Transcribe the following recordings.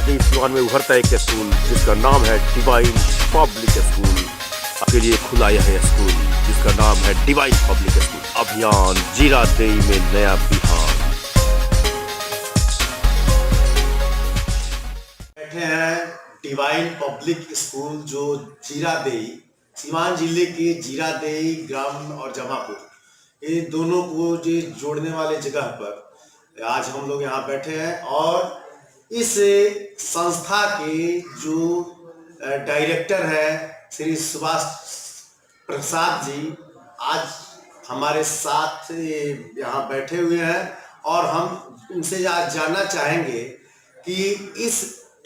आगे इस दौरान में उभरता है एक स्कूल जिसका नाम है डिवाइन पब्लिक स्कूल। आपके लिए खुला यह स्कूल जिसका नाम है डिवाइन पब्लिक स्कूल। अभियान जीरादेई में नया बिहार। बैठे हैं डिवाइन पब्लिक स्कूल जो जीरादेई, सीवान जिले के जीरादेई ग्राम और जमापुर, ये दोनों को जो जोड़ने वाले जगह पर आज हम लोग यहाँ बैठे हैं। और इस संस्था के जो डायरेक्टर है श्री सुभाष प्रसाद जी आज हमारे साथ यहाँ बैठे हुए हैं और हम उनसे आज जानना चाहेंगे कि इस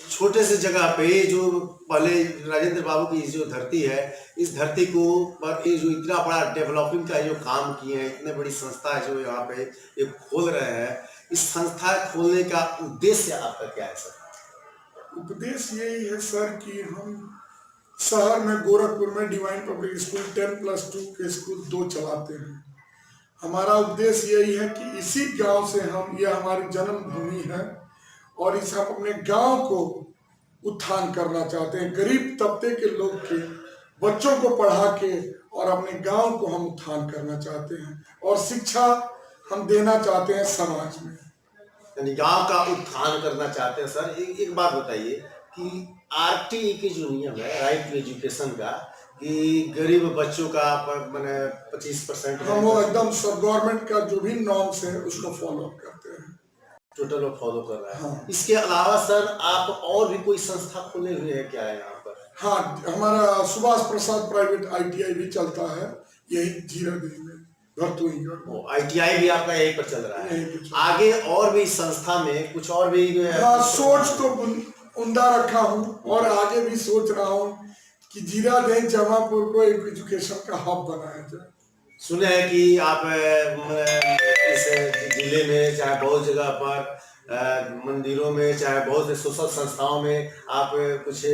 छोटे से जगह पे जो पहले राजेंद्र बाबू की जो धरती है, इस धरती को पर ये जो इतना बड़ा डेवलपिंग का जो काम किए हैं, इतने बड़ी संस्था जो यहाँ पे ये खोल रहे हैं, इस संस्था खोलने का उद्देश्य आपका क्या है सर? उद्देश्य यही है सर कि हम शहर में गोरखपुर में डिवाइन पब्लिक स्कूल 10+2 के स्कूल 2 चलाते हैं। हमारा उद्देश्य यही है कि इसी गांव से हम, यह हमारी जन्मभूमि है और इस हम अपने गांव को उत्थान करना चाहते हैं। गरीब तबके के लोग के बच्चों को पढ़ा के और अपने गांव को हम उत्थान करना चाहते हैं और शिक्षा हम देना चाहते हैं समाज में, यानी गांव का उत्थान करना चाहते हैं सर। एक बात बताइए कि आरटीई के जो नियम है, राइट टू एजुकेशन का, कि गरीब बच्चों का मैंने 25% हम वो एकदम सब गवर्नमेंट का जो भी नॉर्म्स है उसको फॉलो अप करते हैं, टोटल वो फॉलो कर रहा है। हाँ। इसके अलावा सर आप और भी कोई संस्था खोले हुए हैं क्या है यहाँ पर? हाँ, हमारा सुभाष प्रसाद प्राइवेट ITI भी चलता है यही जीरादेई में। ITI भी आपका यहीं पर चल रहा है। आगे और भी संस्था में कुछ और भी सोच तो उम्दा रखा हूँ और आगे भी सोच रहा हूँ कि जीरादेई जमापुर को एक एजुकेशन का हब बनाया जाए। सुने हैं कि आप इस जिले में चाहे बहुत जगह पर मंदिरों में, चाहे बहुत सोशल संस्थाओं में आप कुछ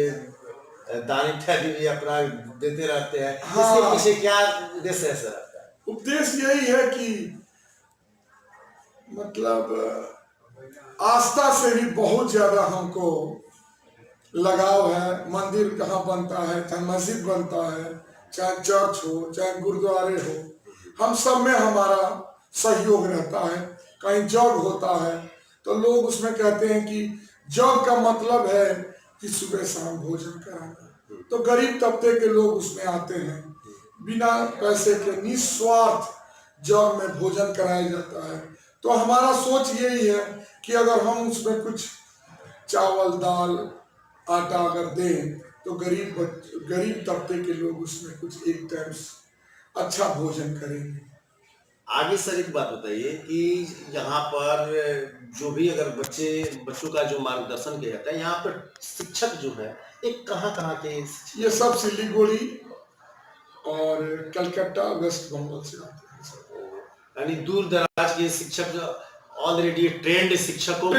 दान इत्यादि भी अपना देते रहते हैं। हाँ। इसके पीछे क्या उद्देश्य है सर? उद्देश्य यही है कि मतलब आस्था से भी बहुत ज्यादा हमको लगाव है। मंदिर कहाँ बनता है, चाहे मस्जिद बनता है, चाहे चर्च हो, चाहे गुरुद्वारे हो, हम सब में हमारा सहयोग रहता है। कहीं जग होता है तो लोग उसमें कहते हैं कि जग का मतलब है कि सुबह शाम भोजन कराना, तो गरीब तबके के लोग उसमें आते हैं, बिना पैसे के निस्वार्थ जग में भोजन कराया जाता है। तो हमारा सोच यही है कि अगर हम उसमें कुछ चावल दाल आटा अगर दें तो गरीब तबके के लोग उसमें कुछ एक टाइम अच्छा भोजन करेंगे। आगे सर एक बात बताइए कि यहाँ पर जो भी अगर बच्चों का जो मार्गदर्शन किया जाता है, यहाँ पर शिक्षक जो है एक कहाँ के? ये सब सिलीगुड़ी और कलकत्ता, वेस्ट बंगाल से आते हैं। यानी दूर दराज के शिक्षक, ऑलरेडी ट्रेंड शिक्षकों,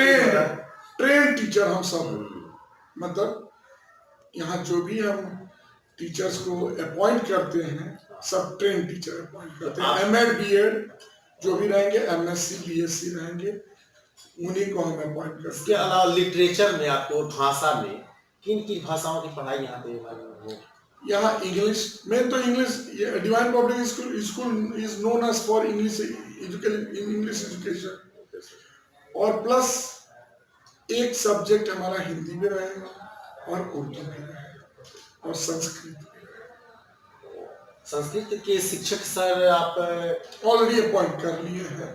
ट्रेंड टीचर हम सब, मतलब यहाँ जो भी हम टीचर्स को अपॉइंट करते हैं सब ट्रेंड टीचर अपॉइंट करते हैं। MAd BAd जो भी रहेंगे, MSc BSc रहेंगे, उन्हीं को हम अपॉइंट करते हैं। इसके अलावा लिटरेचर में आपको भाषा में किन भाषाओं की पढ़ाई यहाँ पे? यहाँ इंग्लिश में तो English, Divine public school is known as for English education, और प्लस एक सब्जेक्ट हमारा हिंदी में रहेगा और उर्दू में रहेगा और संस्कृत के शिक्षक सर आप ऑलरेडी अपॉइंट कर लिए हैं।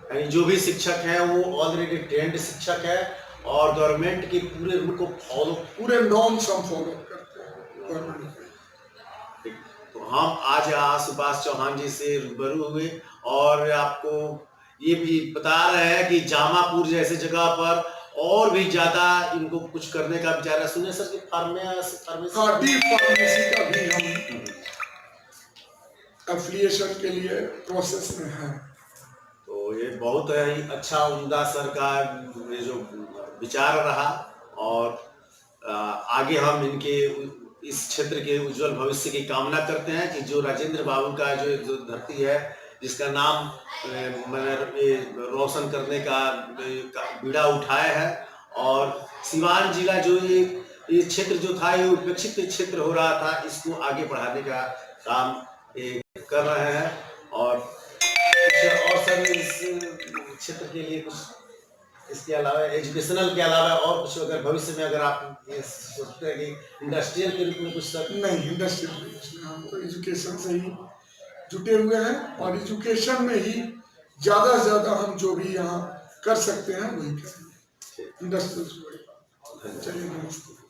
यानी जो भी शिक्षक हैं वो ऑलरेडी ट्रेंड शिक्षक है और गवर्नमेंट के पूरे रूल को फॉलो, पूरे नॉर्म्स हम फॉलो करते हैं। तो हम आज सुभाष चौहान जी से रूबरू हुए और आपको ये भी बता रहे हैं कि जामापुर जैसे जगह पर और भी ज्यादा इनको कुछ करने का विचार है। सुनिए सर कि फार्मेसी का भी हम एफिलिएशन के लिए प्रोसेस में है। तो ये बहुत ही अच्छा उम्दा सर का ये जो विचार रहा और आगे हम इनके इस क्षेत्र के उज्जवल भविष्य की कामना करते हैं कि जो राजेंद्र बाबू का जो धरती है, जिसका नाम मैंने रोशन करने का बीड़ा उठाया है और सिवान जिला जो ये क्षेत्र जो था, ये उपेक्षित क्षेत्र हो रहा था, इसको आगे बढ़ाने का काम ये कर रहे हैं। और सर इस क्षेत्र के लिए कुछ इसके अलावा, एजुकेशनल के अलावा और कुछ अगर भविष्य में अगर आप ये सोचते हैं कि इंडस्ट्रियल के रूप में कुछ सर? नहीं, इंडस्ट्रियल हम तो एजुकेशन से ही जुटे हुए हैं और एजुकेशन में ही ज्यादा से ज्यादा हम जो भी यहाँ कर सकते हैं वही करेंगे। इंडस्ट्रियल चलिए, नमस्ते।